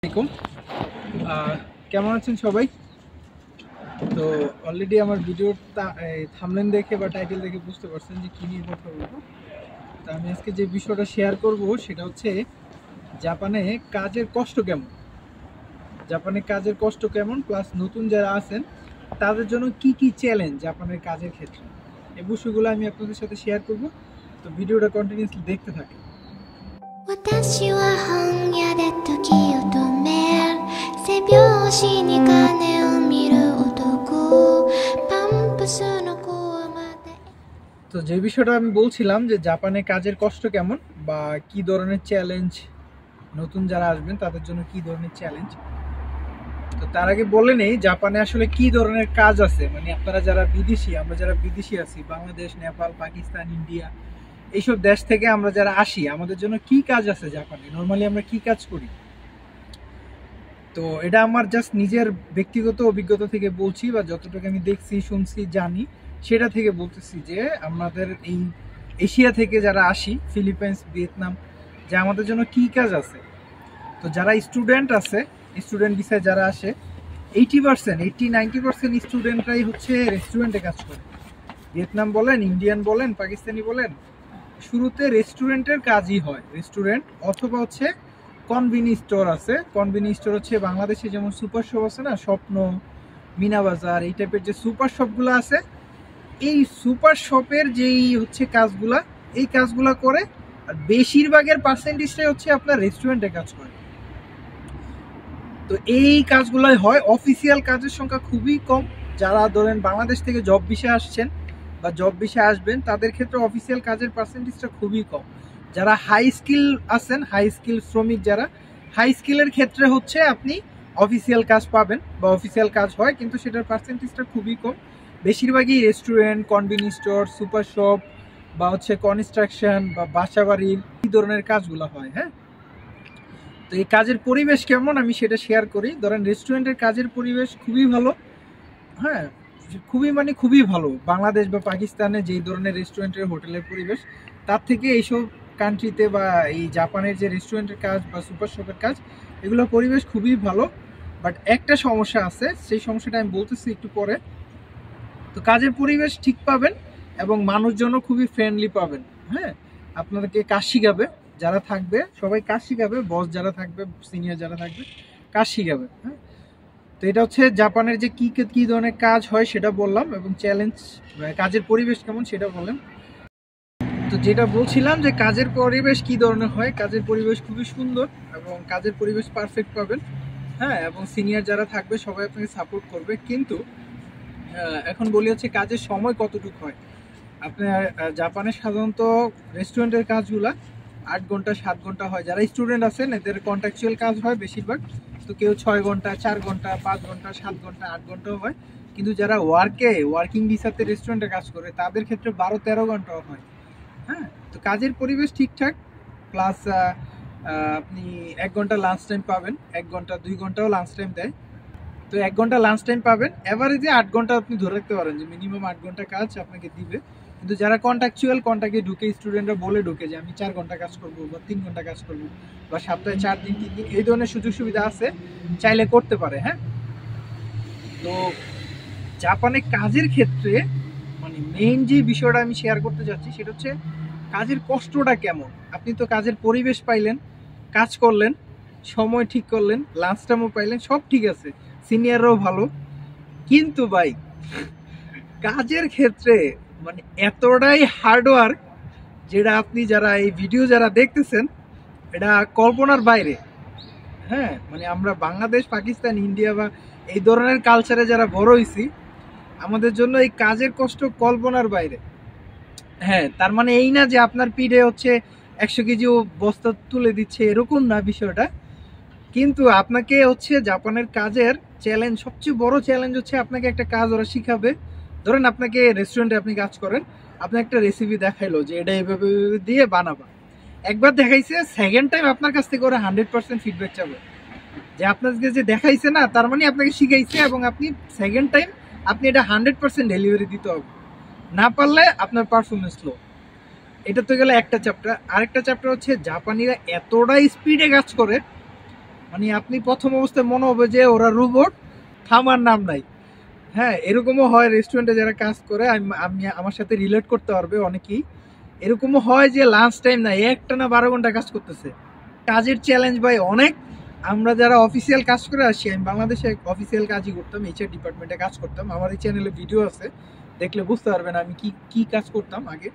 আসসালামু কেমন আছেন সবাই? তো অলরেডি আমার ভিডিওর থাম্বনেল দেখে বা টাইটেল দেখে বুঝতে পারছেন যে কী নিয়ে কথা বলবো। তো আমি আজকে যে বিষয়টা শেয়ার করব সেটা হচ্ছে জাপানে কাজের কষ্ট কেমন। জাপানে কাজের কষ্ট কেমন, প্লাস নতুন যারা আছেন তাদের জন্য কি কি চ্যালেঞ্জ জাপানের কাজের ক্ষেত্রে, এই বিষয়গুলো আমি আপনাদের সাথে শেয়ার করব। তো ভিডিওটা কন্টিনিউসলি দেখতে থাকেন। 私は本屋で時を止める背拍子に鐘を見る男パンプスの子はまだ তো যে বিষয়টা আমি বলছিলাম যে জাপানে কাজের কষ্ট কেমন বা কি ধরনের চ্যালেঞ্জ, নতুন যারা আসবেন তাদের জন্য কি ধরনের চ্যালেঞ্জ। তো তার আগে বলে নেই জাপানে আসলে কি ধরনের কাজ আছে, মানে আপনারা যারা বিদেশি, আমরা যারা বিদেশি আছি, বাংলাদেশ, নেপাল, পাকিস্তান, ইন্ডিয়া, এইসব দেশ থেকে আমরা যারা আসি আমাদের জন্য কি কাজ আছে জাপানে, নর্মালি আমরা কি কাজ করি। তো এটা আমার জাস্ট নিজের ব্যক্তিগত অভিজ্ঞতা থেকে বলছি, বা যতটুকু আমি দেখছি, শুনছি, জানি সেটা থেকে বলতেছি যে আমাদের এই এশিয়া থেকে যারা আসি, ফিলিপাইন্স, ভিয়েতনাম, যে আমাদের জন্য কি কাজ আছে। তো যারা স্টুডেন্ট আছে, স্টুডেন্ট ভিসায় যারা আসে, 80-90% স্টুডেন্টরাই হচ্ছে রেস্টুরেন্টে কাজ করে। ভিয়েতনাম বলেন, ইন্ডিয়ান বলেন, পাকিস্তানি বলেন, শুরুতে রেস্টুরেন্টের কাজই হয়। রেস্টুরেন্ট অথবা হচ্ছে কনভিনিয়েন্স স্টোর আছে। কনভিনিয়েন্স স্টোর হচ্ছে বাংলাদেশে যেমন সুপার শপ আছে না, স্বপ্ন, মিনা বাজার, এই টাইপের যে সুপার শপগুলো আছে, এই সুপার শপের যেই হচ্ছে কাজগুলা, এই কাজগুলা করে। আর বেশিরভাগের পার্সেন্টেজটাই হচ্ছে আপনার রেস্টুরেন্টে কাজ করে। তো এই কাজগুলাই হয়। অফিসিয়াল কাজের সংখ্যা খুবই কম। যারা ধরেন বাংলাদেশ থেকে জব ভিসায় আসছেন বা জব ভিসায় আসবেন, তাদের ক্ষেত্রে অফিসিয়াল কাজের পার্সেন্টেজটা খুবই কম। যারা হাই স্কিল আছেন, হাই স্কিল শ্রমিক, যারা হাই স্কিলের ক্ষেত্রে হচ্ছে আপনি অফিসিয়াল কাজ পাবেন বা অফিসিয়াল কাজ হয়, কিন্তু সেটার পার্সেন্টেজটা খুবই কম। বেশিরভাগই restaurant, convenience store, super shop বা হচ্ছে কনস্ট্রাকশন বা বাসা বাড়ির এই ধরনের কাজগুলো হয়। হ্যাঁ, তো এই কাজের পরিবেশ কেমন আমি সেটা শেয়ার করি। ধরেন রেস্টুরেন্টের কাজের পরিবেশ খুবই ভালো। হ্যাঁ, খুবই ভালো। বাংলাদেশ বা পাকিস্তানে যেই ধরনের রেস্টুরেন্টের, হোটেলের পরিবেশ, তার থেকে এইসব কান্ট্রিতে বা এই জাপানের যে রেস্টুরেন্টের কাজ বা সুপার শপের কাজ, এগুলো পরিবেশ খুবই ভালো। বাট একটা সমস্যা আছে, সেই সমস্যাটা আমি বলতেছি একটু পরে। তো কাজের পরিবেশ ঠিক পাবেন এবং মানুষজনও খুবই ফ্রেন্ডলি পাবেন। হ্যাঁ, আপনাদেরকে কাজ শিখাবে, যারা থাকবে সবাই কাজ শিখাবে, বস যারা থাকবে, সিনিয়র যারা থাকবে, কাজ শিখাবে। হ্যাঁ, তো এটা হচ্ছে জাপানের যে কি ধরনের কাজ হয় সেটা বললাম, এবং চ্যালেঞ্জ, কাজের পরিবেশ কেমন সেটা বললাম। তো যেটা বলছিলাম যে কাজের পরিবেশ কি ধরনের হয়, কাজের পরিবেশ খুবই সুন্দর এবং কাজের পরিবেশ পারফেক্ট পাবেন। হ্যাঁ, এবং সিনিয়র যারা থাকবে সবাই আপনাকে সাপোর্ট করবে। কিন্তু এখন বলি হচ্ছে কাজের সময় কতটুকু হয়। আপনার জাপানে সাধারণত রেস্টুরেন্টের কাজগুলা 8 ঘন্টা 7 ঘন্টা হয়। যারা স্টুডেন্ট আছেন এদের কন্ট্রাকচুয়াল কাজ হয় বেশিরভাগ। তো কেউ 6 ঘন্টা, 4 ঘন্টা, 5 ঘন্টা, 7 ঘন্টা, 8 ঘন্টাও হয়। কিন্তু যারা ওয়ার্কিং ভিসাতে রেস্টুরেন্টে কাজ করে তাদের ক্ষেত্রে 12-13 ঘন্টাও হয়। হ্যাঁ, তো কাজের পরিবেশ ঠিকঠাক, প্লাস আপনি 1 ঘন্টা লাঞ্চ টাইম পাবেন, 1 ঘন্টা 2 ঘন্টাও লাঞ্চ টাইম দেয়। তো 1 ঘন্টা লাঞ্চ টাইম পাবেন, এভারেজে 8 ঘন্টা আপনি ধরে রাখতে পারেন যে মিনিমাম 8 ঘন্টা কাজ আপনাকে দিবে। কিন্তু যারা কন্ট্রাক্টে ঢুকে, স্টুডেন্টরা বলে ঢুকে যে আমি 4 ঘন্টা কাজ করবো বা 3 ঘন্টা কাজ করবো বা সপ্তাহে 4 দিন 3 দিন, এই ধরনের সুযোগ সুবিধা আছে, চাইলে করতে পারে। হ্যাঁ, তো জাপানে কাজের ক্ষেত্রে মানে মেইন যে বিষয়টা আমি শেয়ার করতে যাচ্ছি সেটা হচ্ছে কাজের কষ্টটা কেমন। আপনি তো কাজের পরিবেশ পাইলেন, কাজ করলেন, সময় ঠিক করলেন, লাঞ্চ টাইমও পাইলেন, সব ঠিক আছে, সিনিয়ররাও ভালো। কিন্তু ভাই কাজের ক্ষেত্রে মানে এতটাই হার্ডওয়ার্ক, যেটা আপনি যারা এই ভিডিও যারা দেখতেছেন এটা কল্পনার বাইরে। হ্যাঁ, মানে আমরা বাংলাদেশ, পাকিস্তান, ইন্ডিয়া বা এই ধরনের কালচারে যারা বড় হয়েছি, আমাদের জন্য এই কাজের কষ্ট কল্পনার বাইরে। হ্যাঁ, তার মানে এই না যে আপনার পিঠে হচ্ছে 100 কেজি বস্তা তুলে দিচ্ছে, এরকম না বিষয়টা। কিন্তু আপনাকে হচ্ছে জাপানের কাজের চ্যালেঞ্জ, সবচেয়ে বড় চ্যালেঞ্জ হচ্ছে আপনাকে একটা কাজ ওরা শিখাবে। ধরেন আপনাকে রেস্টুরেন্টে আপনি কাজ করেন, আপনি একটা রেসিপি দেখাইলো যে এটা এভাবে দিয়ে বানাবা। একবার দেখাইছে, সেকেন্ড টাইম আপনার কাছ থেকে ওরা 100% ফিডব্যাক চাবে যে আপনাকে যে দেখাইছে না, তার মানে আপনাকে শিখাইছে, এবং আপনি সেকেন্ড টাইম আপনি এটা 100% ডেলিভারি দিতে হবে। না পারলে আপনার পারফরমেন্স লো। এটা তো গেলে একটা চ্যাপ্টার। আরেকটা চ্যাপ্টার হচ্ছে জাপানিরা এতটাই স্পিডে কাজ করে, মানে আপনি প্রথম অবস্থায় মনে হবে যে ওরা রোবট, থামার নাম নাই। হ্যাঁ, এরকমও হয় রেস্টুরেন্টে যারা কাজ করে, আমি আমার সাথে রিলেট করতে পারবে অনেকেই। এরকমও হয় যে লাঞ্চ টাইম নাই, একটানা 12 ঘন্টা কাজ করতেছে। কাজের চ্যালেঞ্জ ভাই অনেক। আমরা যারা অফিসিয়াল কাজ করে আসি, আমি বাংলাদেশে অফিসিয়াল কাজই করতাম, এইচআর ডিপার্টমেন্টে কাজ করতাম। আমার এই চ্যানেলে ভিডিও আছে, দেখলে বুঝতে পারবেন আমি কি কি কাজ করতাম আগে।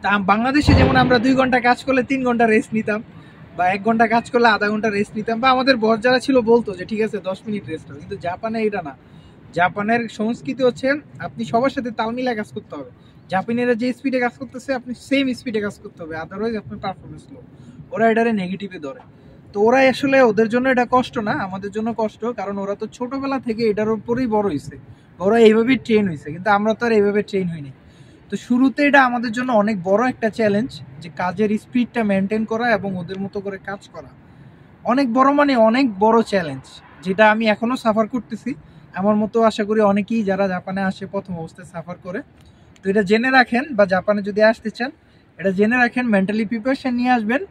তা বাংলাদেশে যেমন আমরা 2 ঘন্টা কাজ করলে 3 ঘন্টা রেস্ট নিতাম, বা 1 ঘন্টা কাজ করলে আধা ঘন্টা রেস্ট নিতাম, বা আমাদের বস যারা ছিল বলতো যে ঠিক আছে 10 মিনিট রেস্ট হবে। কিন্তু জাপানে এটা না। জাপানের সংস্কৃতি হচ্ছে আপনি সবার সাথে তাল মিলায় কাজ করতে হবে। জাপানিরা যে স্পিডে কাজ করতেছে আপনি সেম স্পিডে কাজ করতে হবে, আদারওয়াইজ আপনার পারফরমেন্স লো। ওরা এটারে নেগেটিভে ধরে। তো ওরা আসলে ওদের জন্য এটা কষ্ট না, আমাদের জন্য কষ্ট, কারণ ওরা তো ছোটবেলা থেকে এটার উপরেই বড় হয়েছে, ওরা এইভাবেই ট্রেন হয়েছে, কিন্তু আমরা তো আর এইভাবে ট্রেন হইনি। তো শুরুতে এটা আমাদের জন্য অনেক বড় একটা চ্যালেঞ্জ, যে কাজের স্পিডটা মেনটেন করা এবং ওদের মতো করে কাজ করা অনেক বড়, মানে অনেক বড় চ্যালেঞ্জ, যেটা আমি এখনো সাফার করতেছি। আমার মতো আশা করি অনেকেই যারা জাপানে আসে প্রথম অবস্থায় সাফার করে। তো এটা জেনে রাখেন, বা জাপানে যদি আসতে চান এটা জেনে রাখেন, মেন্টালি প্রিপারেশন নিয়ে আসবেন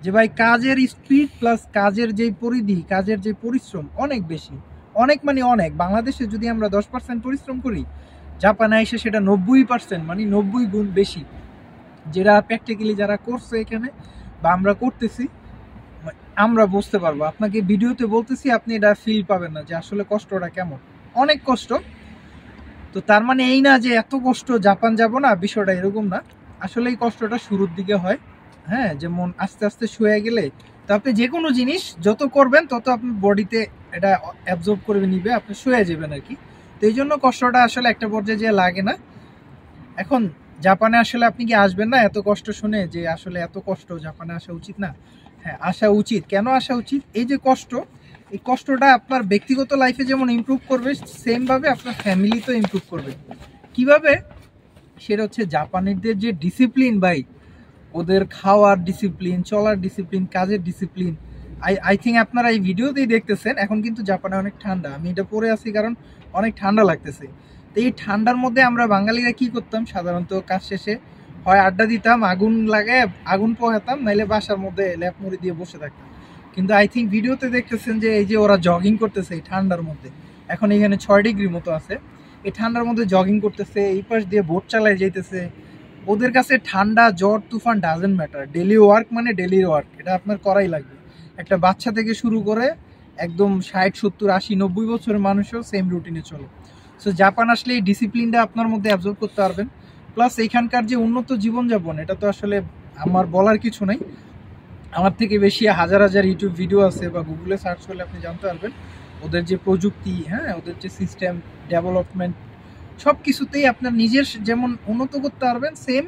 যে ভাই কাজের স্পিড প্লাস কাজের যে পরিধি, কাজের যে পরিশ্রম অনেক বেশি, অনেক মানে অনেক। বাংলাদেশে যদি আমরা 10% পরিশ্রম করি, জাপানে এসে সেটা 90%, মানে 90 গুণ বেশি, যেটা প্র্যাকটিক্যালি যারা করছে এখানে বা আমরা করতেছি আমরা বুঝতে পারবো। আপনাকে ভিডিওতে বলতেছি, আপনি এটা ফিল পাবেন না যে আসলে কষ্টটা কেমন, অনেক কষ্ট। তো তার মানে এই না যে এত কষ্ট জাপান যাব না, বিষয়টা এরকম না। আসলে এই কষ্টটা শুরুর দিকে হয়। হ্যাঁ, যেমন আস্তে আস্তে শুয়ে গেলে তো আপনি যে কোনো জিনিস যত করবেন তত আপনার বডিতে এটা অ্যাবজর্ব করে নিবে, আপনি শুয়ে যাবেন আর কি। তো এই জন্য কষ্টটা আসলে একটা পর্যায়ে যে লাগে না। এখন জাপানে আসলে আপনি কি আসবেন না এত কষ্ট শুনে যে আসলে এত কষ্ট, জাপানে আসা উচিত না? হ্যাঁ, আসা উচিত। কেন আসা উচিত? এই যে কষ্ট, এই কষ্টটা আপনার ব্যক্তিগত লাইফে যেমন ইমপ্রুভ করবে, সেমভাবে আপনার ফ্যামিলিতেও ইমপ্রুভ করবে। কিভাবে? সেটা হচ্ছে জাপানিদের যে ডিসিপ্লিন ভাই, ওদের খাওয়ার ডিসিপ্লিন, চলার ডিসিপ্লিন, কাজের ডিসিপ্লিন। আই থিঙ্ক আপনারা এই ভিডিওতেই দেখতেছেন এখন কিন্তু জাপানে অনেক ঠান্ডা, আমি এটা পরে আছি কারণ অনেক ঠান্ডা লাগতেছে। তো এই ঠান্ডার মধ্যে আমরা বাঙালিরা কি করতাম সাধারণত, কাজ শেষে হয় আড্ডা দিতাম, আগুন লাগায় আগুন পোহাতাম, নাইলে বাসার মধ্যে ল্যাপ মুড়ি দিয়ে বসে থাকতাম। কিন্তু আই থিঙ্ক ভিডিওতে দেখতেছেন যে এই যে ওরা জগিং করতেছে এই ঠান্ডার মধ্যে, এখন এখানে 6 ডিগ্রি মতো আছে, এই ঠান্ডার মধ্যে জগিং করতেছে, এই পাশ দিয়ে বোট চালায় যাইতেছে। ওদের কাছে ঠান্ডা জ্বর তুফান ডাজেন্ট ম্যাটার, ডেলি ওয়ার্ক মানে ডেলি ওয়ার্ক, এটা আপনার করাই লাগবে। একটা বাচ্চা থেকে শুরু করে একদম 60 70 80 90 বছরের মানুষও সেম রুটিনে চলে। সো জাপান আসলে এই ডিসিপ্লিনটা আপনার মধ্যে অ্যাবজর্ব করতে পারবেন। প্লাস এখানকার যে উন্নত জীবনযাপন, এটা তো আসলে আমার বলার কিছু নাই, আমার থেকে বেশি হাজার হাজার ইউটিউব ভিডিও আছে, বা গুগলে সার্চ করলে আপনি জানতে পারবেন ওদের যে প্রযুক্তি, হ্যাঁ ওদের যে সিস্টেম ডেভেলপমেন্ট, সব কিছুতেই আপনার নিজের যেমন উন্নত করতে পারবেন, সেম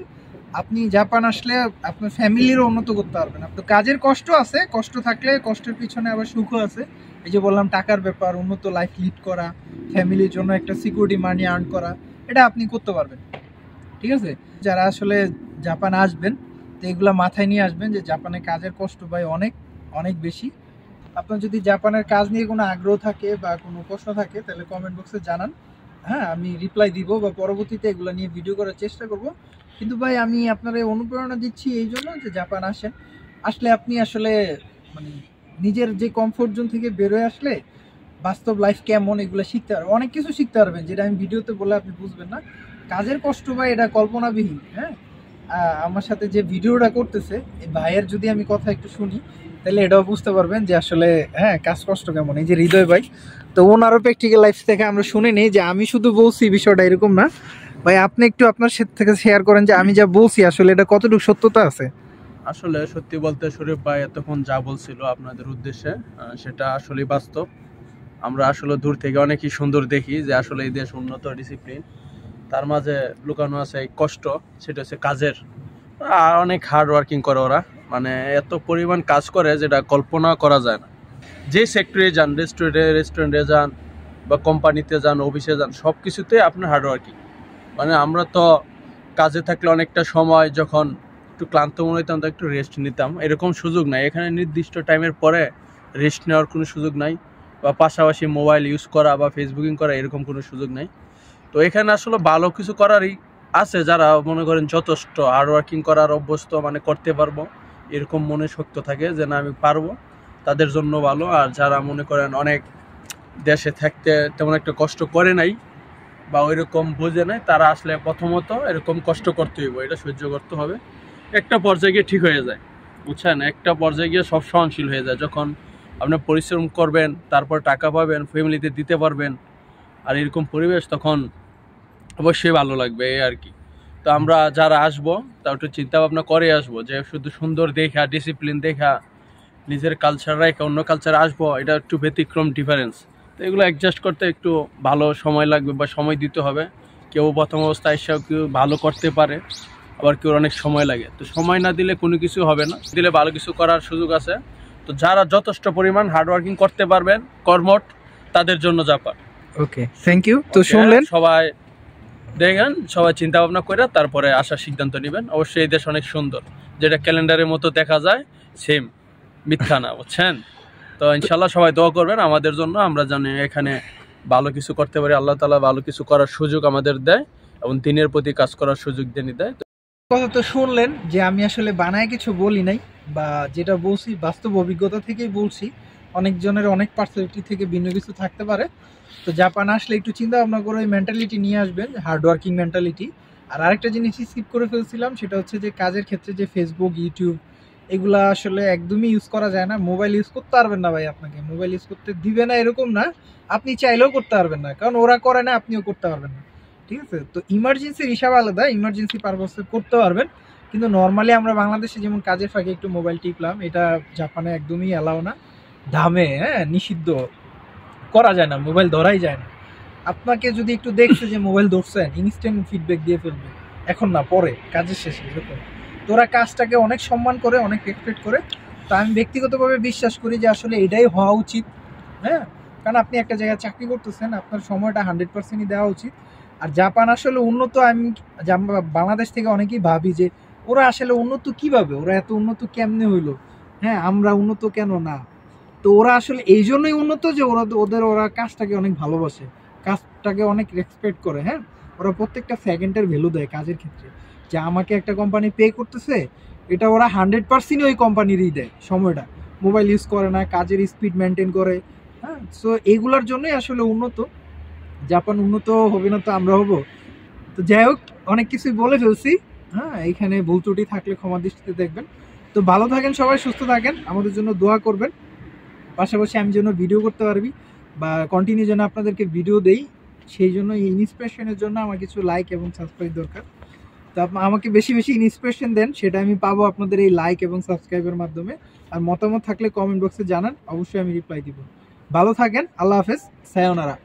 আপনি জাপান আসলে আপনার ফ্যামিলিরও উন্নত করতে পারবেন। আপনার কাজের কষ্ট আছে, কষ্ট থাকলে কষ্টের পিছনে আবার সুখও আছে। এই যে বললাম টাকার ব্যাপার, উন্নত লাইফ লিড করা, ফ্যামিলির জন্য একটা সিকিউরিটি মানি আর্ন করা, এটা আপনি করতে পারবেন। ঠিক আছে, যারা আসলে জাপান আসবেন তো এগুলো মাথায় নিয়ে আসবেন যে জাপানে কাজের কষ্ট ভাই অনেক অনেক বেশি। আপনার যদি জাপানের কাজ নিয়ে কোনো আগ্রহ থাকে বা কোনো প্রশ্ন থাকে তাহলে কমেন্ট বক্সে জানান, হ্যাঁ আমি রিপ্লাই দিব, বা পরবর্তীতে এগুলো নিয়ে ভিডিও করার চেষ্টা করব। কিন্তু ভাই আমি আপনার অনুপ্রেরণা দিচ্ছি এই জন্য যে জাপান আসেন, আসলে আপনি আসলে মানে নিজের যে কমফোর্ট জোন থেকে বেরোয় আসলে বাস্তব লাইফ কেমন এগুলো শিখতে পারবেন, অনেক কিছু শিখতে পারবেন যেটা আমি ভিডিওতে বলে আপনি বুঝবেন না। কাজের কষ্ট ভাই এটা কল্পনাবিহীন। হ্যাঁ, আমার সাথে যে ভিডিওটা করতেছে এই ভাইয়ের যদি আমি কথা একটু শুনি তাহলে এটাও বুঝতে পারবেন যে আসলে হ্যাঁ কাজ কষ্ট কেমন। এই যে হৃদয় ভাই, তো ওনারও প্র্যাকটিক্যাল লাইফ থেকে আমরা শুনে নিই, যে আমি শুধু বলছি বিষয়টা এরকম না। ভাই আপনি একটু আপনার সাথে থেকে শেয়ার করেন যে আমি যা বলছি আসলে এটা কতটুকু সত্যতা আছে। আসলে সত্যি বলতে শরীফ ভাই এতক্ষণ যা বলছিল আপনাদের উদ্দেশ্যে সেটা আসলে বাস্তব। আমরা আসলে দূর থেকে অনেকই সুন্দর দেখি যে আসলে এই দেশ উন্নত ডিসিপ্লিন, তার মাঝে লুকানো আছে এই কষ্ট, সেটা হচ্ছে কাজের। অনেক হার্ড ওয়ার্কিং করে ওরা, মানে এত পরিমাণ কাজ করে যেটা কল্পনা করা যায় না। যে সেক্টরে যান, রেস্টুরেন্টে যান বা কোম্পানিতে যান, অফিসে যান, সব কিছুতে আপনার হার্ড ওয়ার্কিং। মানে আমরা তো কাজে থাকলে অনেকটা সময় যখন একটু ক্লান্ত মনে হইতাম তো একটু রেস্ট নিতাম, এরকম সুযোগ নাই এখানে। নির্দিষ্ট টাইমের পরে রেস্ট নেওয়ার কোনো সুযোগ নাই, বা পাশাপাশি মোবাইল ইউজ করা বা ফেসবুকিং করা এরকম কোনো সুযোগ নাই। তো এখানে আসলে ভালো কিছু করারই আছে, যারা মনে করেন যথেষ্ট হার্ড ওয়ার্কিং করার অভ্যস্ত, মানে করতে পারবো এরকম মনে শক্ত থাকে যে না আমি পারবো, তাদের জন্য ভালো। আর যারা মনে করেন অনেক দেশে থাকতে তেমন একটা কষ্ট করে নাই বা ওইরকম বোঝে নাই, তারা আসলে প্রথমত এরকম কষ্ট করতে হইব, এটা সহ্য করতে হবে। একটা পর্যায়ে গিয়ে ঠিক হয়ে যায়, বুঝছেন? একটা পর্যায়ে গিয়ে সব সহনশীল হয়ে যায়, যখন আপনি পরিশ্রম করবেন, তারপর টাকা পাবেন, ফ্যামিলিতে দিতে পারবেন, আর এরকম পরিবেশ তখন অবশ্যই ভালো লাগবে, এই আর কি। তো আমরা যারা আসবো তা একটু চিন্তা ভাবনা করে আসবো, যে শুধু সুন্দর দেখা, ডিসিপ্লিন দেখা, নিজের কালচার রেখে অন্য কালচারে আসবো, এটা একটু ব্যতিক্রম, ডিফারেন্স। তো এগুলো অ্যাডজাস্ট করতে একটু ভালো সময় লাগবে বা সময় দিতে হবে। কেউ প্রথম অবস্থায় এসেও কেউ ভালো করতে পারে, আবার কেউ অনেক সময় লাগে। তো সময় না দিলে কোনো কিছু হবে না, দিলে ভালো কিছু করার সুযোগ আছে। তো যারা যথেষ্ট পরিমাণ হার্ডওয়ার্কিং করতে পারবেন, কর্মঠ, তাদের জন্য জাপান। Okay, thank you. তো শুনলেন, সবাই দেখেন, সবাই চিন্তা ভাবনা করে তারপরে আসার সিদ্ধান্ত নেবেন। অবশ্যই এই দেশ অনেক সুন্দর, যেটা ক্যালেন্ডারের মতো দেখা যায়, সেম, মিথ্যা না, বুঝছেন? তো ইনশাল্লাহ সবাই দোয়া করবেন আমাদের জন্য, আমরা জানি এখানে ভালো কিছু করতে পারি। আল্লাহ তাআলা ভালো কিছু করার সুযোগ আমাদের দেয় এবং দিনের প্রতি কাজ করার সুযোগ দিয়ে দেয়। কথা তো শুনলেন যে আমি আসলে বানায় কিছু বলি নাই, বা যেটা বলছি বাস্তব অভিজ্ঞতা থেকেই বলছি। অনেকজনের অনেক পার্সপেক্টিভ থেকে ভিন্ন কিছু থাকতে পারে। তো জাপান আসলে একটু চিন্তা ভাবনা করে ওই মেন্টালিটি নিয়ে আসবেন, হার্ডওয়ার্কিং মেন্টালিটি। আর আরেকটা জিনিস স্কিপ করে ফেলছিলাম, সেটা হচ্ছে যে কাজের ক্ষেত্রে যে ফেসবুক, ইউটিউব, এগুলা আসলে একদমই ইউজ করা যায় না। মোবাইল ইউজ করতে পারবেন না ভাই, আপনাকে মোবাইল ইউজ করতে দিবে না এরকম না, আপনি চাইলেও করতে পারবেন না, কারণ ওরা করে না, আপনিও করতে পারবেন না। ঠিক আছে? তো ইমার্জেন্সির হিসাব আলাদা, ইমার্জেন্সি পারপাসে করতে পারবেন, কিন্তু নর্মালি আমরা বাংলাদেশে যেমন কাজের ফাঁকে একটু মোবাইল টিপলাম, এটা জাপানে একদমই অ্যালাউ না, দামে, হ্যাঁ, নিষিদ্ধ, করা যায় না, মোবাইল ধরাই যায় না। আপনাকে যদি একটু দেখছে যে মোবাইল ধরছেন, ইনস্ট্যান্ট ফিডব্যাক দিয়ে ফেলবে, এখন না পরে, কাজের শেষে, এরকম। তোরা কাজটাকে অনেক সম্মান করে, অনেক রেসপেক্ট করে। তো আমি ব্যক্তিগতভাবে বিশ্বাস করি যে আসলে এটাই হওয়া উচিত, হ্যাঁ, কারণ আপনি একটা জায়গায় চাকরি করতেছেন, আপনার সময়টা 100%ই দেওয়া উচিত। আর জাপান আসলে উন্নত, আমি বাংলাদেশ থেকে অনেকেই ভাবি যে ওরা আসলে উন্নত কিভাবে, ওরা এত উন্নত কেমনে হইলো, হ্যাঁ, আমরা উন্নত কেন না। তো ওরা আসলে এই জন্যই উন্নত যে ওরা কাজটাকে অনেক ভালোবাসে, কাজটাকে অনেক রেসপেক্ট করে, হ্যাঁ। ওরা প্রত্যেকটা সেকেন্ডের ভ্যালু দেয় কাজের ক্ষেত্রে, যে আমাকে একটা কোম্পানি পে করতেছে, এটা ওরা 100%ই ওই কোম্পানিরই দেয় সময়টা। মোবাইল ইউজ করে না, কাজের স্পিড মেনটেন করে, হ্যাঁ। সো এইগুলোর জন্যই আসলে উন্নত। জাপান উন্নত হবে না তো আমরা হব? তো যাই হোক, অনেক কিছুই বলে ফেলছি, হ্যাঁ, এইখানে ভুল ত্রুটি থাকলে ক্ষমা দৃষ্টিতে দেখবেন। তো ভালো থাকেন সবাই, সুস্থ থাকেন, আমাদের জন্য দোয়া করবেন। পাশাপাশি আমি যেন ভিডিও করতে পারবি বা কন্টিনিউ যেন আপনাদেরকে ভিডিও দেই, সেই জন্য এই ইন্সপিরেশনের জন্য আমার কিছু লাইক এবং সাবস্ক্রাইব দরকার। তো আমাকে বেশি বেশি ইন্সপিরেশন দেন, সেটা আমি পাবো আপনাদের এই লাইক এবং সাবস্ক্রাইবের মাধ্যমে। আর মতামত থাকলে কমেন্ট বক্সে জানান, অবশ্যই আমি রিপ্লাই দিব। ভালো থাকেন, আল্লাহ হাফেজ, সায়োনারা।